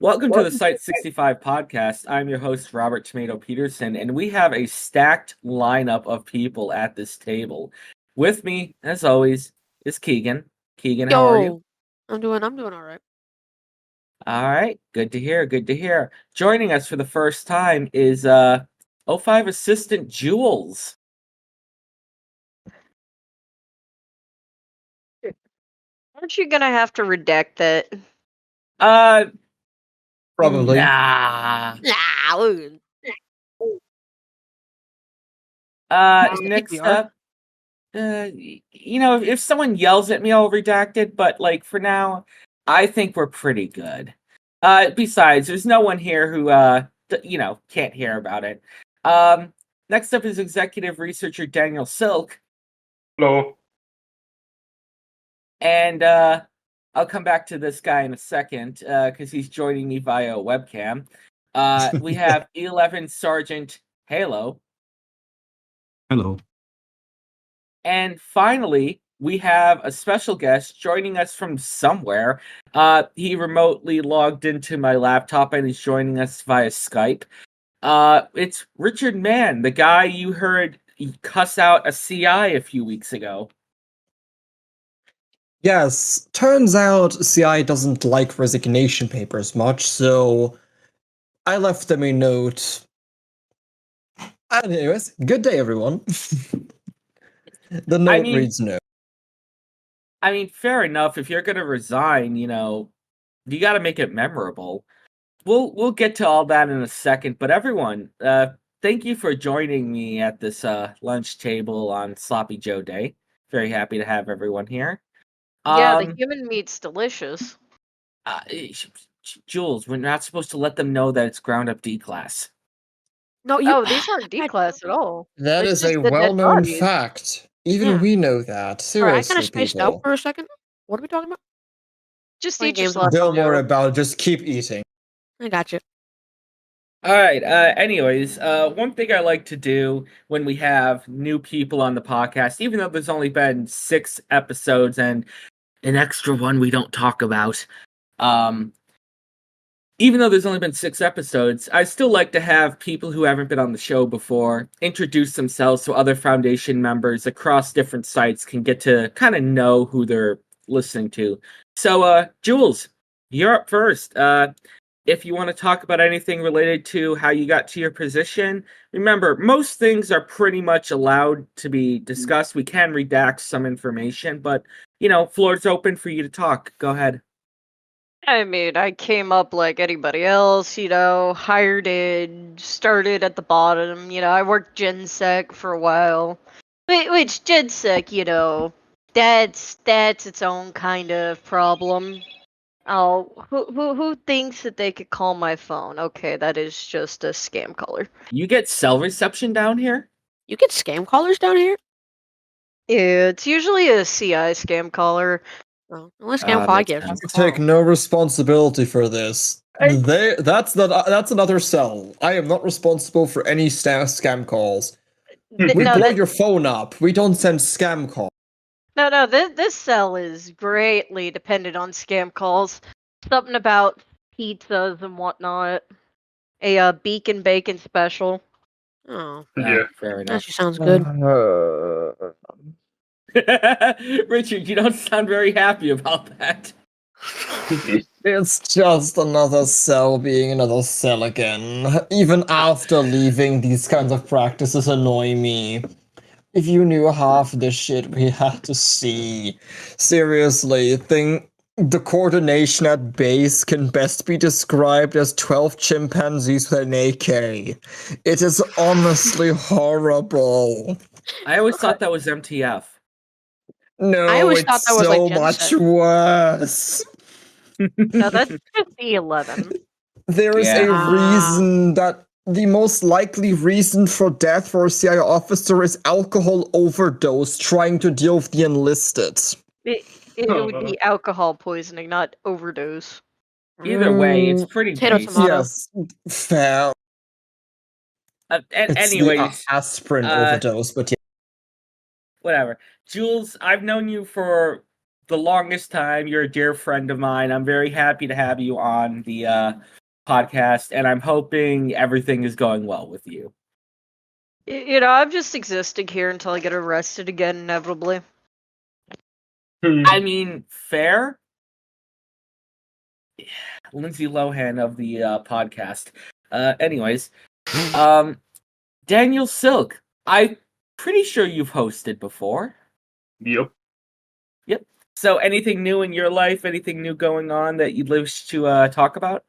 Welcome to the Site-65 podcast. I'm your host, Robert Tomato Peterson, and we have a stacked lineup of people at this table. With me, as always, is Keegan. Keegan, how are you? I'm doing all right. All right, good to hear, good to hear. Joining us for the first time is '05 assistant Jules. Aren't you gonna have to redact that? Probably. Nah. Next up, if someone yells at me, I'll redact it, but like for now, I think we're pretty good. Besides, there's no one here who can't hear about it. Next up is executive researcher Daniel Silk. Hello. And I'll come back to this guy in a second, because he's joining me via webcam. We have E11 Sergeant Halo. Hello. And finally, we have a special guest joining us from somewhere. He remotely logged into my laptop and is joining us via Skype. It's Richard Mann, the guy you heard cuss out a CI a few weeks ago. Yes, turns out CI doesn't like resignation papers much, so I left them a note. Anyways, good day, everyone. The note reads no. I mean, fair enough. If you're gonna resign, you gotta make it memorable. We'll get to all that in a second, but everyone, thank you for joining me at this lunch table on Sloppy Joe Day. Very happy to have everyone here. Yeah, the human meat's delicious. Jules, we're not supposed to let them know that it's ground up D class. No, these aren't D class at all. That is a well-known fact. Even we know that. Seriously, I kind of spaced out for a second. What are we talking about? Just eat your sloppy Don't worry Joe. about it. Just keep eating. I got you. All right. Anyways, one thing I like to do when we have new people on the podcast, even though there's only been 6 episodes and an extra one we don't talk about, even though there's only been 6 episodes, I still like to have people who haven't been on the show before introduce themselves so other Foundation members across different sites can get to kind of know who they're listening to. So, Jules, you're up first. If you want to talk about anything related to how you got to your position, remember, most things are pretty much allowed to be discussed. We can redact some information, but, floor's open for you to talk. Go ahead. I mean, I came up like anybody else, hired in, started at the bottom, I worked GenSec for a while. Which GenSec, that's its own kind of problem. Oh, who thinks that they could call my phone? Okay, that is just a scam caller. You get cell reception down here? You get scam callers down here? Yeah, it's usually a CI scam caller. Oh, unless scam call gives. Take no responsibility for this. That's another cell. I am not responsible for any scam calls. We blow your phone up. We don't send scam calls. No, this cell is greatly dependent on scam calls. Something about pizzas and whatnot. A beacon bacon special. Oh, yeah, fair enough. That actually sounds good. Richard, you don't sound very happy about that. It's just another cell being another cell again. Even after leaving, these kinds of practices annoy me. If you knew half the shit we had to see. Seriously, the coordination at base can best be described as 12 chimpanzees with an AK. It is honestly horrible. I always thought that was MTF. No, I always it's thought that was so like much worse. No, that's just the 11. There is a reason that the most likely reason for death for a CI officer is alcohol overdose trying to deal with the enlisted. It would be alcohol poisoning, not overdose. Either way, it's pretty basic. Yes, fair. Anyways, aspirin overdose, but yeah. Whatever. Jules, I've known you for the longest time. You're a dear friend of mine. I'm very happy to have you on the podcast, and I'm hoping everything is going well with you. I'm just existing here until I get arrested again, inevitably. I mean, fair. Lindsay Lohan of the podcast. Anyways, Daniel Silk. I'm pretty sure you've hosted before. Yep. So, anything new in your life? Anything new going on that you'd wish to talk about?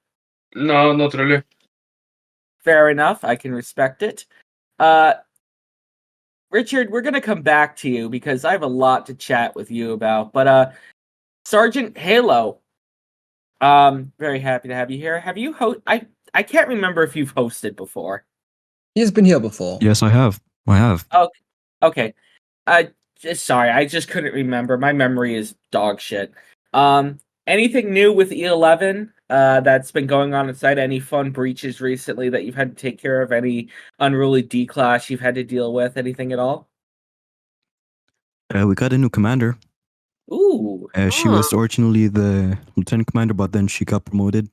No, not really. Fair enough. I can respect it. Richard, we're gonna come back to you because I have a lot to chat with you about. But Sergeant Halo, very happy to have you here. Have you I can't remember if you've hosted before. He's been here before. Yes, I have. Okay. Sorry, I just couldn't remember. My memory is dog shit. Anything new with E11 that's been going on inside? Any fun breaches recently that you've had to take care of? Any unruly D-class you've had to deal with? Anything at all? We got a new commander. Ooh. She was originally the lieutenant commander, but then she got promoted.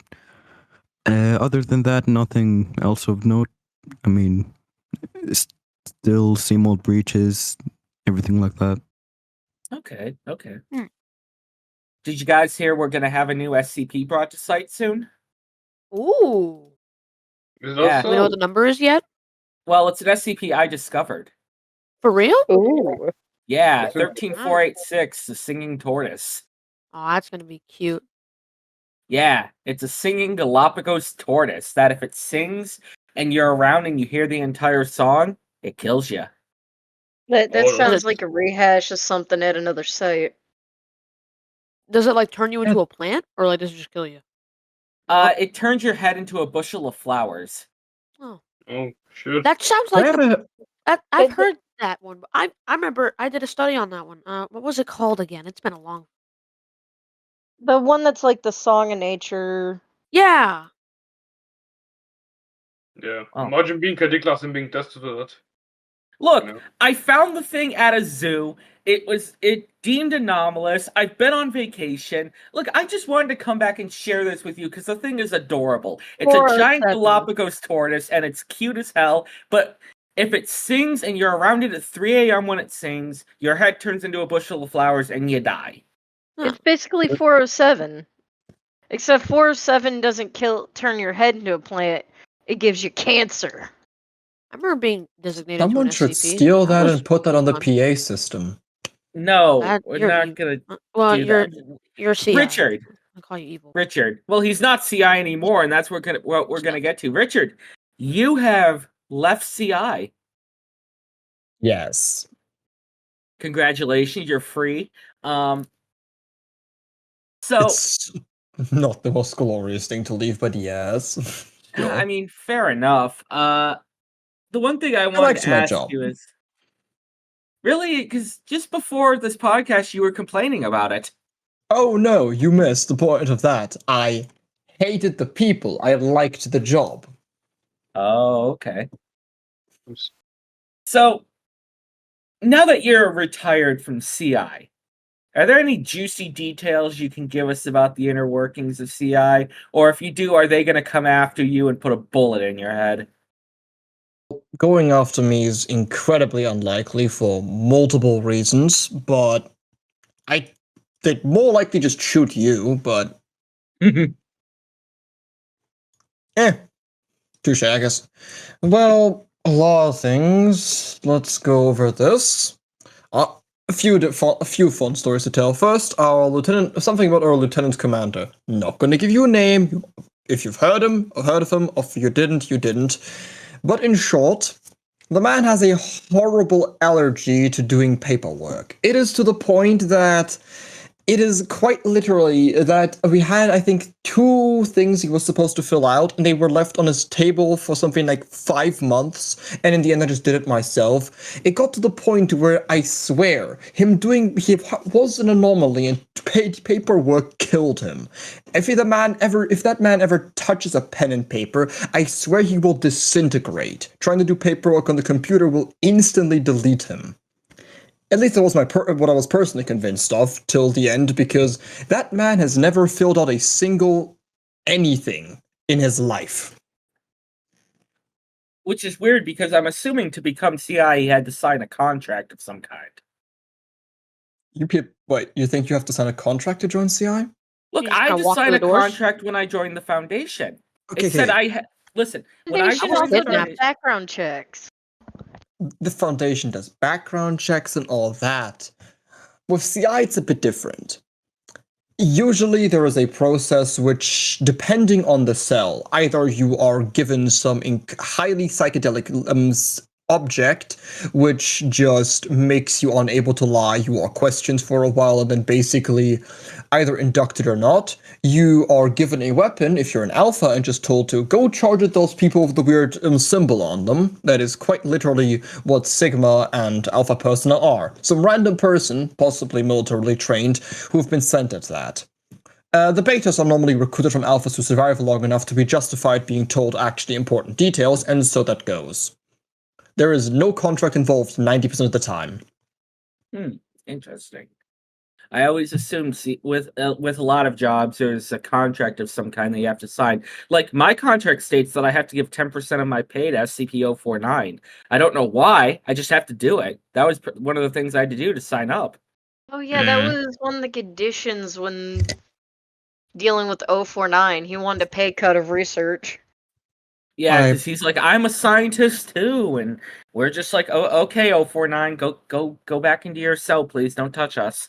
Other than that, nothing else of note. I mean, still same old breaches, everything like that. Okay. Did you guys hear we're gonna have a new SCP brought to site soon? Ooh. Is Yeah. that Do we know what the number is yet? Well, it's an SCP I discovered. For real? Ooh. Yeah, What's it? 13486, the singing tortoise. Oh, that's gonna be cute. Yeah, it's a singing Galapagos tortoise that if it sings and you're around and you hear the entire song, it kills you. That Oh. sounds like a rehash of something at another site. Does it like turn you into a plant, or like does it just kill you? It turns your head into a bushel of flowers. Oh, Oh, shit. that sounds I like have a, I've heard that one. But I remember I did a study on that one. What was it called again? It's been a long. The one that's like the Song of Nature. Yeah. Yeah. Oh. Imagine being Cadiclas and being tested for that. Look, No. I found the thing at a zoo. It deemed anomalous. I've been on vacation. Look, I just wanted to come back and share this with you because the thing is adorable. It's a giant 407. Galapagos tortoise and it's cute as hell. But if it sings and you're around it at 3 a.m. when it sings, your head turns into a bushel of flowers and you die. Huh. It's basically 407. Except 407 doesn't turn your head into a plant. It gives you cancer. I remember being designated someone to an should SCP. steal that was and put that on the fun. PA system. No, That- we're you're not evil. gonna Well, do you're that. you're CI. Richard. I call you evil. Richard. Well, he's not CI anymore, and that's what we're gonna get to. Richard, you have left CI. Yes. Congratulations, you're free. So It's not the most glorious thing to leave, but yes. Sure. I mean, fair enough. The one thing I wanted liked to my ask job. you is really because just before this podcast, you were complaining about it. Oh no, you missed the point of that. I hated the people. I liked the job. Oh, okay. So now that you're retired from CI, are there any juicy details you can give us about the inner workings of CI? Or if you do, are they going to come after you and put a bullet in your head? Going after me is incredibly unlikely for multiple reasons, but they'd more likely just shoot you, but touche, I guess. Well, a lot of things. Let's go over this. A few fun stories to tell. First, something about our lieutenant commander. Not gonna give you a name. If you've heard of him, or if you didn't, you didn't. But in short, the man has a horrible allergy to doing paperwork. It is to the point that it is quite literally that we had, I think, 2 things he was supposed to fill out, and they were left on his table for something like 5 months, and in the end I just did it myself. It got to the point where I swear, he was an anomaly, and paperwork killed him. If that man ever touches a pen and paper, I swear he will disintegrate. Trying to do paperwork on the computer will instantly delete him. At least that was what I was personally convinced of till the end, because that man has never filled out a single anything in his life. Which is weird because I'm assuming to become CI he had to sign a contract of some kind. Wait, you think you have to sign a contract to join CI? Look, You just I kinda just walk through signed the a doors? contract when I joined the foundation. Okay, It said okay. listen, when They I should joined also the do kidnapped. foundation, background checks. The foundation does background checks and all that. With CI, it's a bit different. Usually, there is a process which, depending on the cell, either you are given some highly psychedelic object, which just makes you unable to lie. You are questioned for a while, and then basically, either inducted or not, you are given a weapon if you're an alpha and just told to go charge at those people with the weird symbol on them. That is quite literally what Sigma and Alpha personnel are. Some random person, possibly militarily trained, who've been sent at that. The betas are normally recruited from alphas who survive long enough to be justified being told actually important details, and so that goes. There is no contract involved 90% of the time. Interesting. I always assumed with a lot of jobs there's a contract of some kind that you have to sign. Like my contract states that I have to give 10% of my pay to SCP-049. I don't know why. I just have to do it. That was one of the things I had to do to sign up. Oh yeah, that was one of the conditions when dealing with 049. He wanted a pay cut of research. Yeah, because he's like, I'm a scientist too, and we're just like, oh, okay, 049, go back into your cell, please. Don't touch us.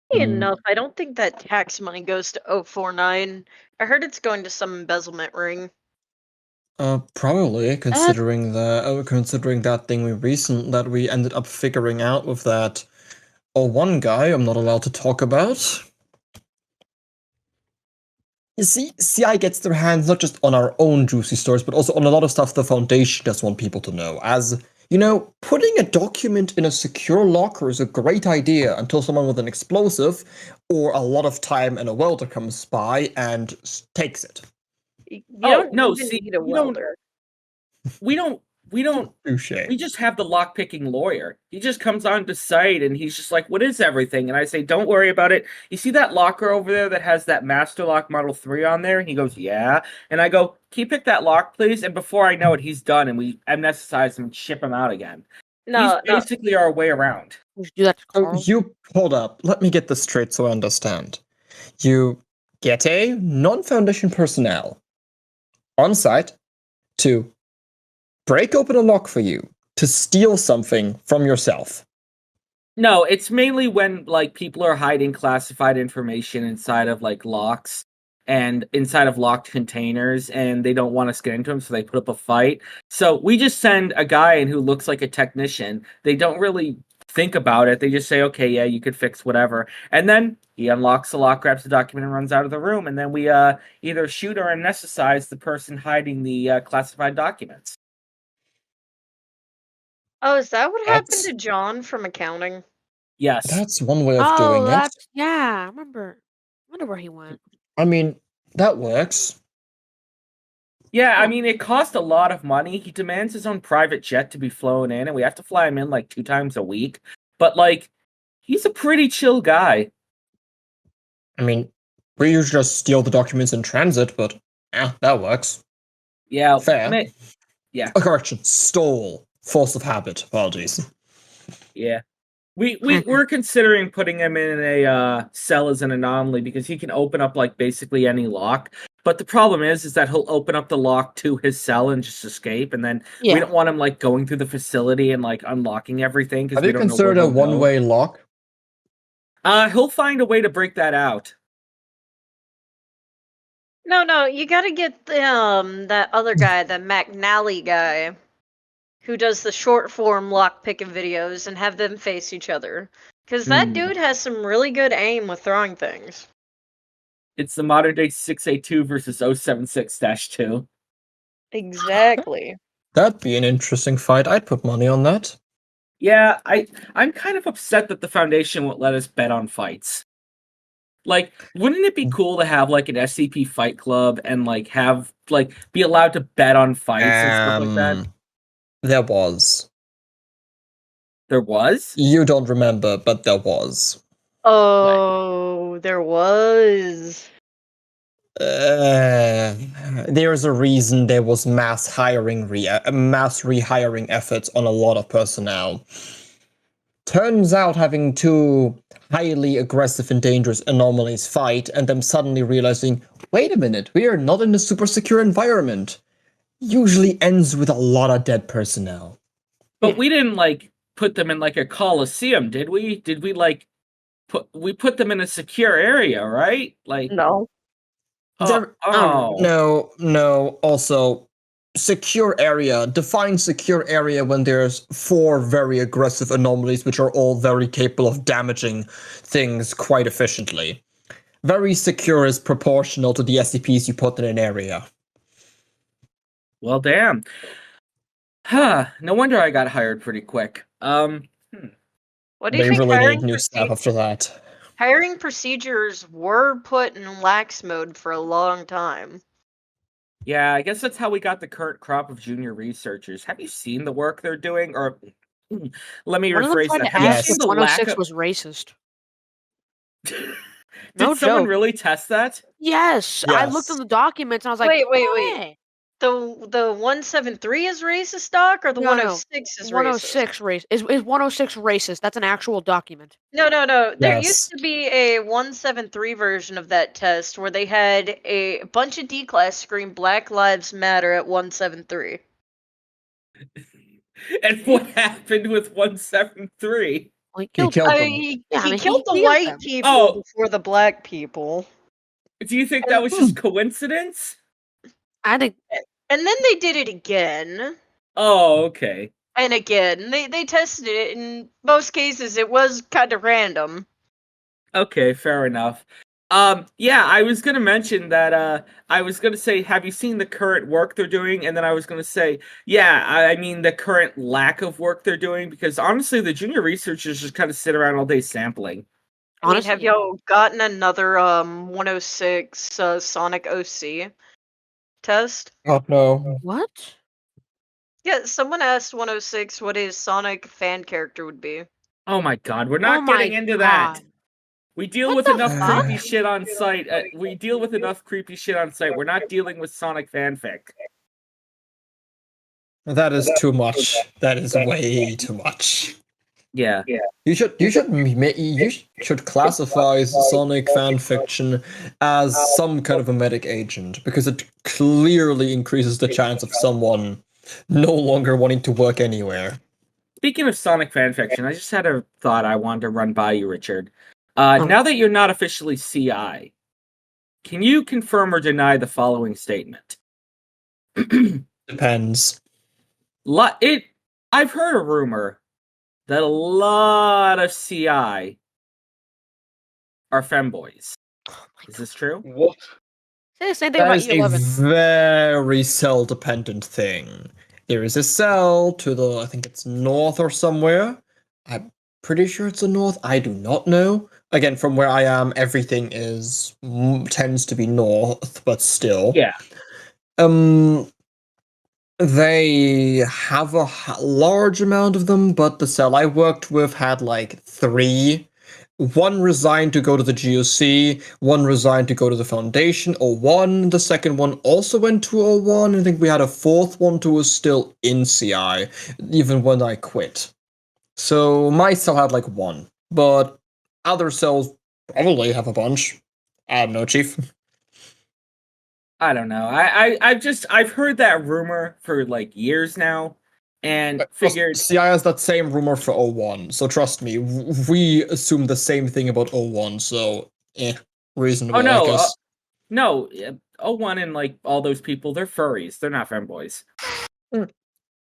Enough. I don't think that tax money goes to 049. I heard it's going to some embezzlement ring. Probably considering that thing that we ended up figuring out with that one guy I'm not allowed to talk about. You see, CI gets their hands not just on our own juicy stories, but also on a lot of stuff the Foundation does want people to know. As, you know, putting a document in a secure locker is a great idea until someone with an explosive or a lot of time and a welder comes by and takes it. You don't even need a we don't, welder. we don't Touché. we just have the lockpicking lawyer. He just comes onto site and he's just like, what is everything? And I say, don't worry about it. You see that locker over there that has that Master Lock Model 3 on there? And he goes, yeah. And I go, can you pick that lock, please? And before I know it, he's done and we anesthetize him and ship him out again. No, He's basically our way around. We should do that to Carl. You hold up. Let me get this straight so I understand. You get a non-Foundation personnel on site to break open a lock for you to steal something from yourself. No, it's mainly when like people are hiding classified information inside of like locks and inside of locked containers and they don't want us to get into them, so they put up a fight. So we just send a guy in who looks like a technician. They don't really think about it. They just say, okay, yeah, you could fix whatever. And then he unlocks the lock, grabs the document, and runs out of the room. And then we either shoot or anesthetize the person hiding the classified documents. Oh, is that what happened That's- to John from accounting? Yes. That's one way of doing it. Yeah, I remember. I wonder where he went. I mean, that works. Yeah, I mean, it cost a lot of money. He demands his own private jet to be flown in, and we have to fly him in like 2 times a week. But, like, he's a pretty chill guy. I mean, we usually just steal the documents in transit, but yeah, that works. Yeah. Fair. Yeah. Correction, stole. Force of habit. Apologies. Yeah. We're considering putting him in a cell as an anomaly because he can open up, like, basically any lock. But the problem is that he'll open up the lock to his cell and just escape, and then we don't want him, like, going through the facility and, like, unlocking everything because Have we you don't know where considered a he'll go. one-way lock? He'll find a way to break that out. No, you gotta get that other guy, the McNally guy, who does the short form lockpicking videos, and have them face each other. Because that dude has some really good aim with throwing things. It's the modern day 682 versus 076-2. Exactly. That'd be an interesting fight. I'd put money on that. Yeah, I'm kind of upset that the Foundation won't let us bet on fights. Like, wouldn't it be cool to have like an SCP fight club and like have like be allowed to bet on fights and stuff like that? There was. There was? You don't remember, but there was. Oh, there was. There's a reason there was mass rehiring efforts on a lot of personnel. Turns out having two highly aggressive and dangerous anomalies fight and them suddenly realizing, wait a minute, we are not in a super secure environment, usually ends with a lot of dead personnel. But we didn't like put them in like a coliseum, did we? Did we like put them in a secure area, right? Like No. No. Also, secure area. Define secure area when there's 4 very aggressive anomalies which are all very capable of damaging things quite efficiently. Very secure is proportional to the SCPs you put in an area. Well, damn. Huh. No wonder I got hired pretty quick. What do you They think really hiring need new staff after that. Hiring procedures were put in lax mode for a long time. Yeah, I guess that's how we got the current crop of junior researchers. Have you seen the work they're doing? Or let me One of them rephrase tried that. to Have you ask seen if the lack 106 of... was racist. Did No someone joke. really test that? Yes, I looked in Yes. the documents and I was like, Wait. "Hey." The 173 is racist, Doc, or the No, 106 is racist? 106 is 106 racist? That's an actual document. No. There used Yes. to be a 173 version of that test where they had a bunch of D-class scream Black Lives Matter at 173. And what happened with 173? Well, he He killed. killed I them. mean, Yeah, I he mean, killed the he white them. people Oh. before the black people. Do you think that was just coincidence? I think And then they did it again. Oh, okay. And again. They tested it. In most cases, it was kind of random. Okay, fair enough. Yeah, I was gonna mention that, I was gonna say, have you seen the current work they're doing? And then I was gonna say, yeah, I mean the current lack of work they're doing, because honestly, the junior researchers just kind of sit around all day sampling. honestly, have y'all gotten another 106 Sonic OC test? Oh no. what? Yeah, someone asked 106 what his Sonic fan character would be. Oh my god, we're Oh not my getting into that. God. We deal What with the enough fuck? creepy shit on site. We deal with enough creepy shit on site. We're not dealing with Sonic fanfic. That is too much. That is way too much. Yeah. You should classify Sonic fanfiction as some kind of a medic agent because it clearly increases the chance of someone no longer wanting to work anywhere. Speaking of Sonic fanfiction, I just had a thought I wanted to run by you, Richard. Now that you're not officially CI, can you confirm or deny the following statement? Depends. I've heard a rumor that a lot of CI are femboys. Is this true? What? Say the same thing That about is a E11. very cell-dependent thing. There is a cell to the, I think it's north or somewhere. I'm pretty sure it's the north. I do not know. Again, from where I am, everything tends to be north, but still. Yeah. They have a large amount of them, but the cell I worked with had like 3. One resigned to go to the GOC, one resigned to go to the Foundation, O1. The second one also went to O1. I think we had a 4th one who was still in CI, even when I quit. So my cell had like 1, but other cells probably have a bunch. I don't know, Chief. I don't know. I've heard that rumor for like years now, and figured CI has that same rumor for O1, so trust me, we assume the same thing about O1, so reasonable. Oh no, I guess. no, O1 and like all those people, they're furries. They're not femboys.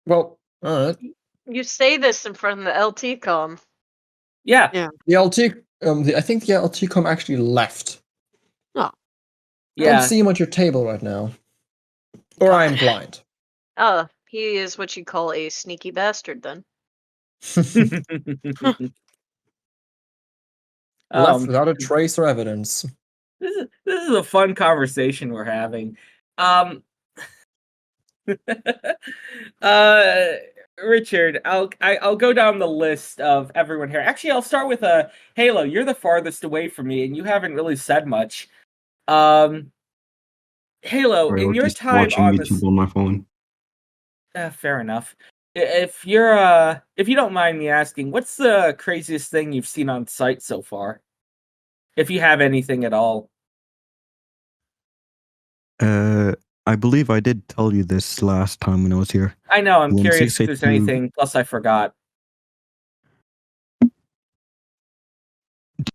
Well, alright. You say this in front of the LT com. Yeah. The LT, I think the LT com actually left. Oh. I don't Yeah. see him at your table right now. Or I am blind. Oh, he is what you call a sneaky bastard then. Left without a trace or evidence. This is a fun conversation we're having. Richard, I'll go down the list of everyone here. Actually, I'll start with Halo. You're the farthest away from me, and you haven't really said much. Halo, Sorry, I in was your just time watching on YouTube this, on my phone. fair enough. If you don't mind me asking, what's the craziest thing you've seen on site so far? If you have anything at all. I believe I did tell you this last time when I was here. I know, I'm When curious if there's 682 anything, plus I forgot.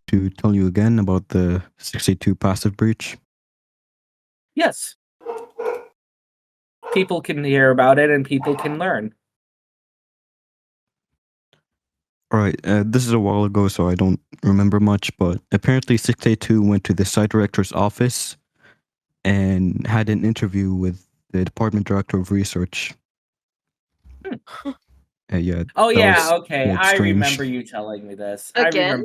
to tell you again about the 62 passive breach. Yes. People can hear about it and people can learn. Alright, this is a while ago, so I don't remember much, but apparently 682 went to the site director's office and had an interview with the department director of research. Yeah. Oh that yeah, was okay. quite I strange. remember you telling me this. Again?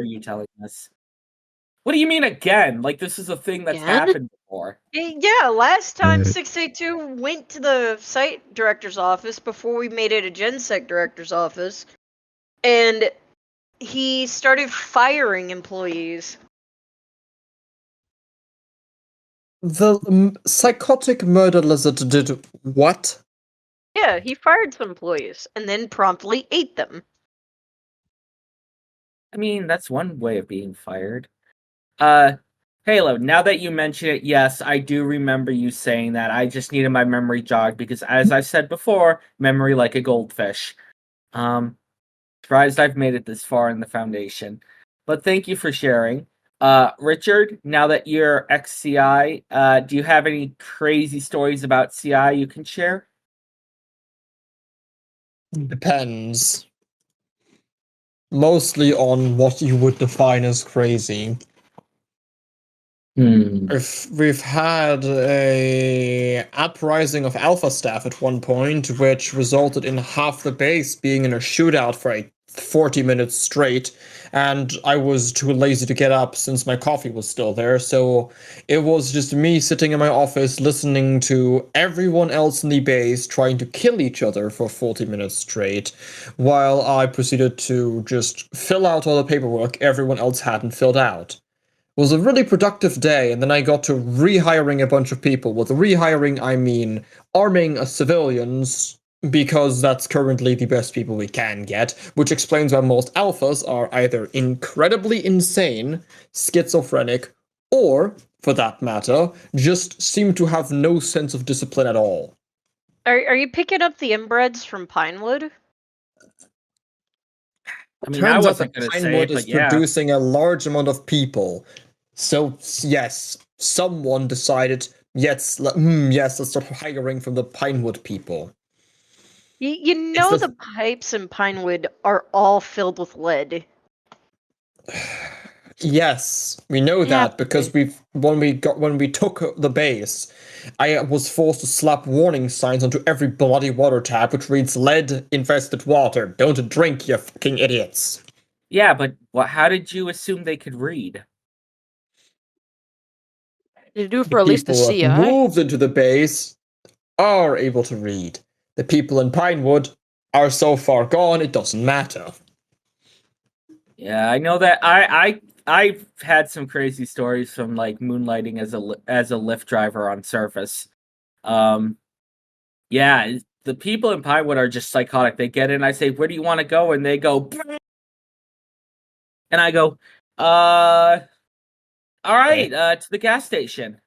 What do you mean again? Like this is a thing that's Again? happened before. Yeah, last time Uh, 682 went to the site director's office before we made it a GenSec director's office, and he started firing employees. The psychotic murder lizard did what? Yeah, he fired some employees and then promptly ate them. I mean, that's one way of being fired. Halo, now that you mention it, yes, I do remember you saying that. I just needed my memory jogged because as I said before, memory like a goldfish. Surprised I've made it this far in the foundation. But thank you for sharing. Richard, now that you're ex-CI, do you have any crazy stories about CI you can share? Depends. Mostly on what you would define as crazy. If we've had a uprising of alpha staff at one point, which resulted in half the base being in a shootout for 40 minutes straight, and I was too lazy to get up since my coffee was still there, so it was just me sitting in my office listening to everyone else in the base trying to kill each other for 40 minutes straight, while I proceeded to just fill out all the paperwork everyone else hadn't filled out. It was a really productive day, and then I got to rehiring a bunch of people. With rehiring, I mean arming civilians, because that's currently the best people we can get, which explains why most alphas are either incredibly insane, schizophrenic, or, for that matter, just seem to have no sense of discipline at all. Are you picking up the inbreds from Pinewood? I mean, I Turns out wasn't that going to say Pinewood it, is but yeah. producing a large amount of people. So, yes, someone decided, yes, let's start hiring from the Pinewood people. You know It's the pipes in Pinewood are all filled with lead. Yes, we know Yeah, that because when we took the base, I was forced to slap warning signs onto every bloody water tap which reads lead infested water. Don't drink, you fucking idiots. Yeah, but how did you assume they could read? Did you do it The for at least the people that CI? moved into the base are able to read. The people in Pinewood are so far gone it doesn't matter. Yeah, I know that I've had some crazy stories from like moonlighting as a Lyft driver on Surface. Yeah, the people in Pinewood are just psychotic. They get in, I say, "Where do you want to go?" and they go, and I go, all right, to the gas station.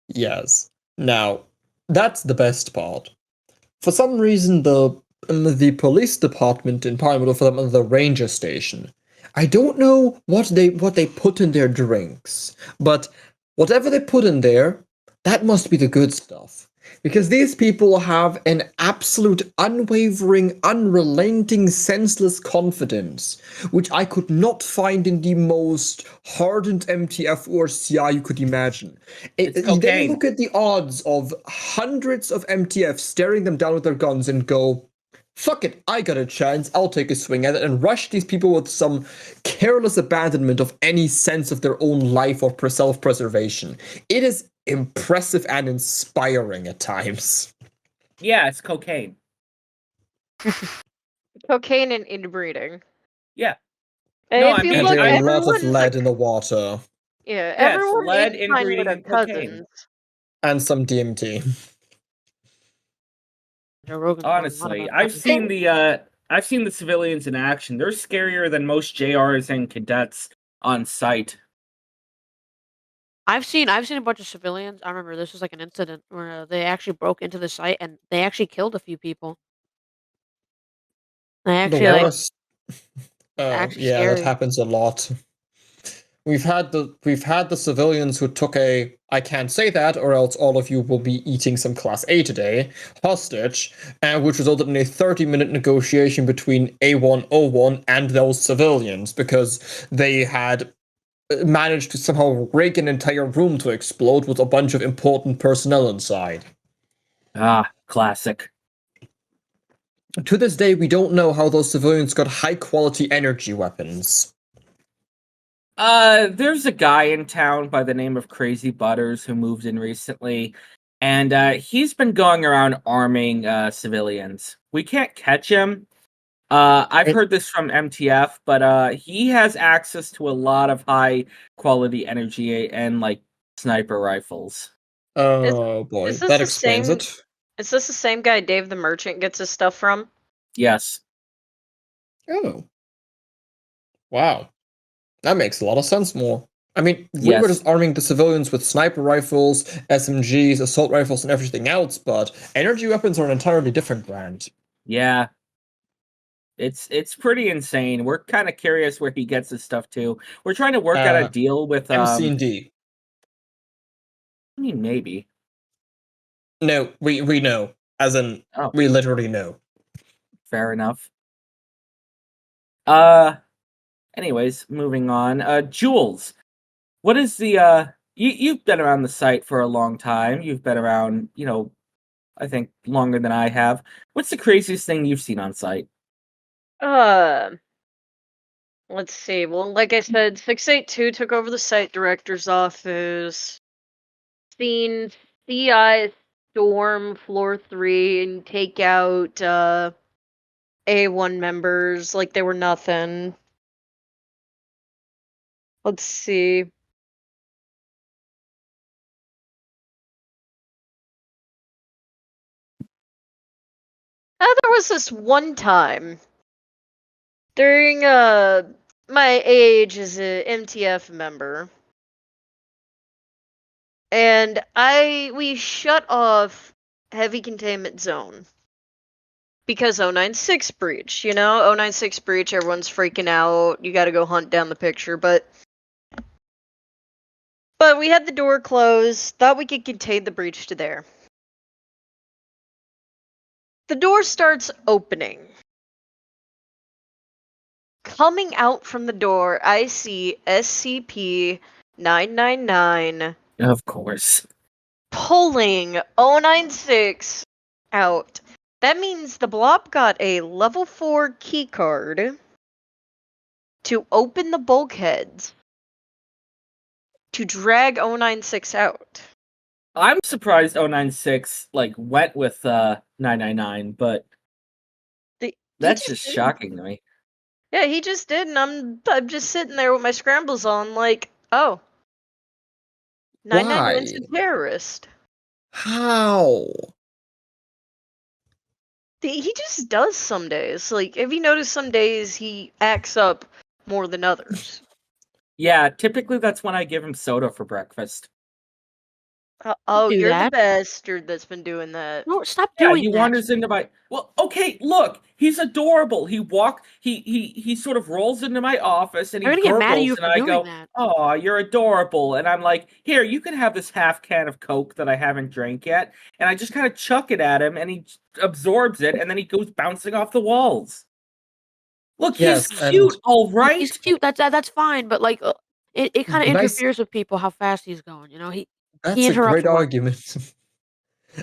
Yes. Now, that's the best part. For some reason, the police department in Pinewood, or for them, the ranger station. I don't know what they put in their drinks, but whatever they put in there, that must be the good stuff. Because these people have an absolute unwavering, unrelenting, senseless confidence, which I could not find in the most hardened MTF or CI you could imagine. It's They cocaine. look at the odds of hundreds of MTFs staring them down with their guns and go, fuck it, I got a chance, I'll take a swing at it, and rush these people with some careless abandonment of any sense of their own life or self-preservation. It is impressive and inspiring at times. Yeah, it's cocaine. Cocaine and inbreeding. Yeah. And No, if I you mean, And look, a lot of everyone's lead in the water. Yeah, it's everyone lead, is fine with inbreeding, their and cocaine. cousins. And some DMT. Joe Rogan's going on Honestly, about I've seen the civilians in action. They're scarier than most JRs and cadets on site. I've seen a bunch of civilians. I remember this was like an incident where they actually broke into the site and they actually killed a few people. They The actually like worst. Oh, actually yeah, that scary. happens a lot. We've had the civilians who took a I can't say that or else all of you will be eating some class A today hostage, and which resulted in a 30-minute negotiation between A101 and those civilians because they had managed to somehow rig an entire room to explode with a bunch of important personnel inside. Ah, classic. To this day, we don't know how those civilians got high-quality energy weapons. There's a guy in town by the name of Crazy Butters who moved in recently, and he's been going around arming civilians. We can't catch him. I've heard this from MTF, but he has access to a lot of high quality energy and like sniper rifles. Oh boy, Is this that the explains same? it. Is this the same guy Dave the Merchant gets his stuff from? Yes. Oh, wow. That makes a lot of sense more. I mean, we were Yes. just arming the civilians with sniper rifles, SMGs, assault rifles, and everything else, but energy weapons are an entirely different brand. Yeah. It's pretty insane. We're kind of curious where he gets his stuff to. We're trying to work out a deal with MC&D. I mean maybe. No, we know. As in, Oh, we literally know. fair enough. Anyways, moving on. Jules, what is the you've been around the site for a long time. You've been around, I think longer than I have. What's the craziest thing you've seen on site? Uh, let's see. Well, like I said, 682 took over the site director's office. Seen CI storm floor 3 and take out A1 members like they were nothing. Let's see. There was this one time during my age as a MTF member, and we shut off heavy containment zone because 096 breach. 096 breach. Everyone's freaking out. You got to go hunt down the picture, but we had the door closed. Thought we could contain the breach to there. The door starts opening. Coming out from the door, I see SCP-999 Of course. pulling 096 out. That means the blob got a level 4 keycard to open the bulkheads to drag 096 out. I'm surprised 096 went with 999, but that's just shocking to me. Yeah, he just did, and I'm just sitting there with my scrambles on, like, oh, 999's a terrorist. How? He just does some days. Like, have you noticed some days he acts up more than others? Yeah, typically that's when I give him soda for breakfast. Oh, do you're the that. bastard that's been doing that. No, stop Yeah, doing he that. wanders into my. Well, okay, look, he's adorable. He sort of rolls into my office and he I'm gonna get mad at gurgles, you and for I doing go, that. "Oh, you're adorable." And I'm like, "Here, you can have this half can of Coke that I haven't drank yet." And I just kind of chuck it at him, and he absorbs it, and then he goes bouncing off the walls. Look, Yes, he's and cute, all Look, right. he's cute. That's fine, but like, it kind of Nice. interferes with people how fast he's going. He That's he a interrupts great work. argument.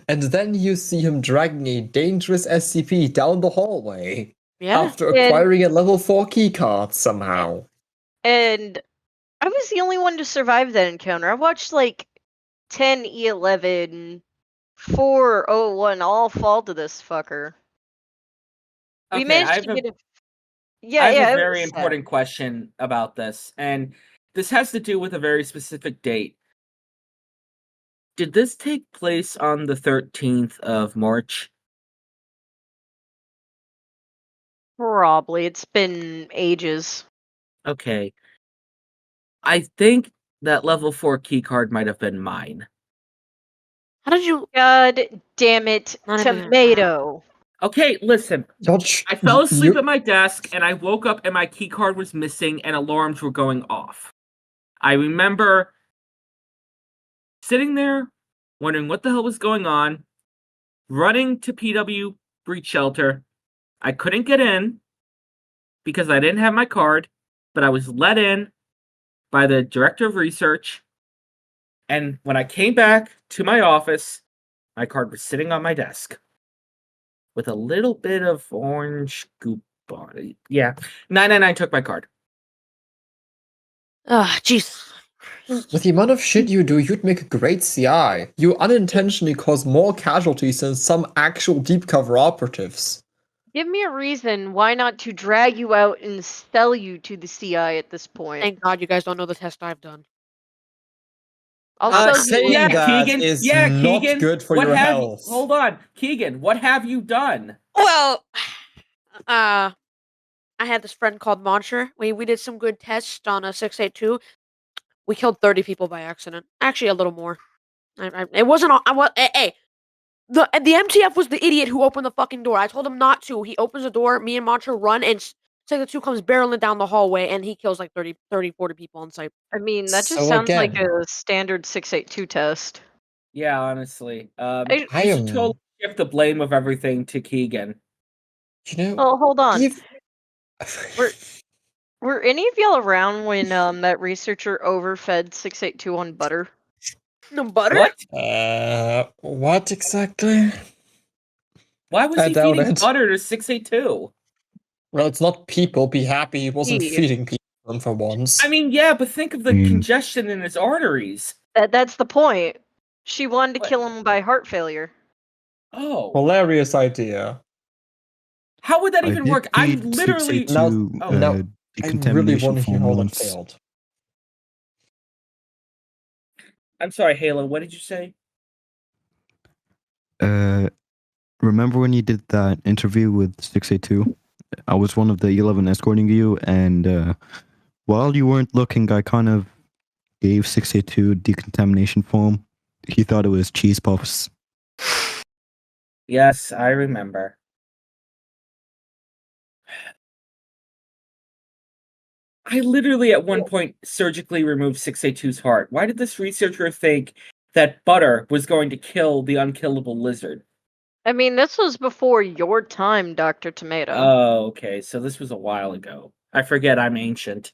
And then you see him dragging a dangerous SCP down the hallway Yeah. after acquiring a level 4 keycard somehow. And I was the only one to survive that encounter. I watched like 10, E11, 401 all fall to this fucker. We Okay, managed to get a. I have a Yeah, it very was sad. important question about this, and this has to do with a very specific date. Did this take place on the 13th of March? Probably. It's been ages. Okay. I think that level 4 keycard might have been mine. How did you? God damn it, Not even gonna tomato. Okay, listen. Dodge, I fell asleep you, at my desk and I woke up and my keycard was missing and alarms were going off. I remember sitting there wondering what the hell was going on, running to PW breach shelter. I couldn't get in because I didn't have my card, but I was let in by the director of research. And when I came back to my office, my card was sitting on my desk with a little bit of orange goop on it. Yeah, 999 took my card. Jeez. with the amount of shit you do, you'd make a great CI. You unintentionally cause more casualties than some actual deep cover operatives. Give me a reason why not to drag you out and sell you to the CI at this point. Thank God you guys don't know the test I've done. I'll sell you. saying Yeah, that Keegan. is Yeah, not Keegan. good for what your have health. Hold on, Keegan. What have you done? Well, I had this friend called Monster. We did some good tests on a 682. We killed 30 people by accident. Actually, a little more. It wasn't. Hey, the MTF was the idiot who opened the fucking door. I told him not to. He opens the door. Me and Monster run, and the 2 comes barreling down the hallway, and he kills like 30, 40 people on site. I mean, that just So sounds like again- a standard 682 test. Yeah, honestly. I I You should am. totally shift the blame of everything to Keegan. You know, Oh, hold on. if Were any of y'all around when that researcher overfed 682 on butter? No butter? What? what exactly? Why was I he doubt feeding it. butter to 682? Well, it's not people. Be happy he wasn't He. feeding people for once. I mean, yeah, but think of the Mm. congestion in his arteries. That's the point. She wanted to What? kill him by heart failure. Oh. Hilarious idea. How would that I even did work? I'm feed literally... 682 Oh. Now, I really decontamination want to hear form how that once. failed. I'm sorry, Halo, what did you say? Remember when you did that interview with 682? I was one of the 11 escorting you, and while you weren't looking, I kind of gave 682 decontamination form. He thought it was cheese puffs. Yes, I remember. I literally at one point surgically removed 682's heart. Why did this researcher think that butter was going to kill the unkillable lizard? I mean, this was before your time, Dr. Tomato. Oh, okay, so this was a while ago. I forget I'm ancient.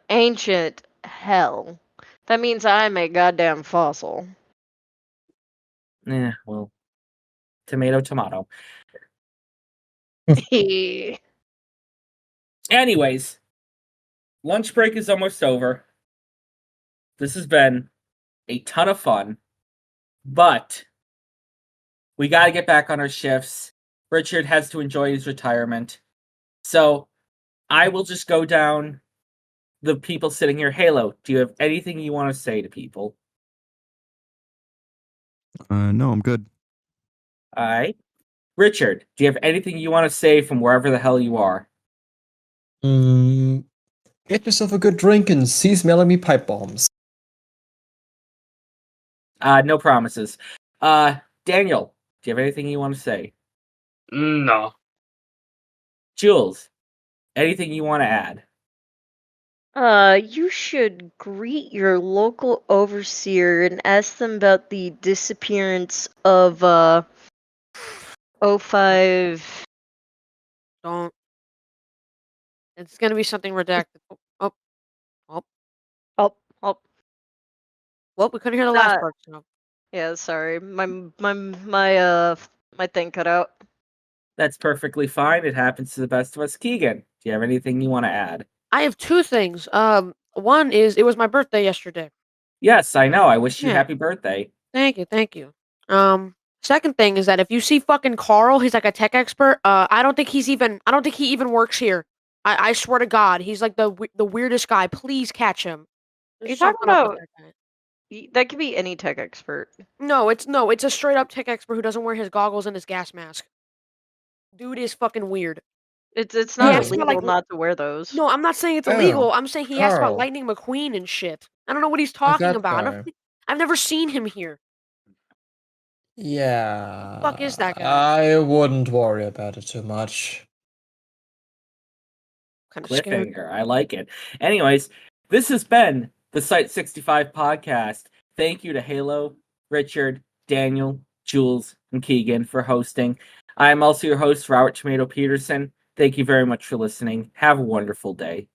Ancient hell. That means I'm a goddamn fossil. Well, tomato, tomato. Anyways, lunch break is almost over. This has been a ton of fun, but we got to get back on our shifts. Richard has to enjoy his retirement. So I will just go down the people sitting here. Halo, do you have anything you want to say to people? No, I'm good. All right. Richard, do you have anything you want to say from wherever the hell you are? Get yourself a good drink and seize Melanie pipe bombs. No promises. Daniel, do you have anything you want to say? No. Jules, anything you want to add? You should greet your local overseer and ask them about the disappearance of, 05. Don't. It's gonna be something redacted. Oh, Oh, well, we couldn't hear the last Uh, part. So. yeah, sorry. My thing cut out. That's perfectly fine. It happens to the best of us. Keegan, do you have anything you want to add? I have 2 things. One is it was my birthday yesterday. Yes, I know. I wish you Yeah. happy birthday. Thank you. Second thing is that if you see fucking Carl, he's like a tech expert. I don't think he even works here. I swear to God, he's like the weirdest guy. Please catch him. You There's talking something up with about? that guy. That could be any tech expert. No, it's a straight up tech expert who doesn't wear his goggles and his gas mask. Dude is fucking weird. It's He not asked about, illegal like, not to wear those. No, I'm not saying it's Oh, illegal. I'm saying he asked about Carl. Lightning McQueen and shit. I don't know what he's Like talking that about. guy. I've never seen him here. Yeah. Fuck is that guy? I wouldn't worry about it too much. Kind of scary. Cliffhanger. I like it. Anyways, this has been the Site-65 podcast. Thank you to Halo, Richard, Daniel, Jules, and Keegan for hosting. I am also your host, Robert Tomato Peterson. Thank you very much for listening. Have a wonderful day.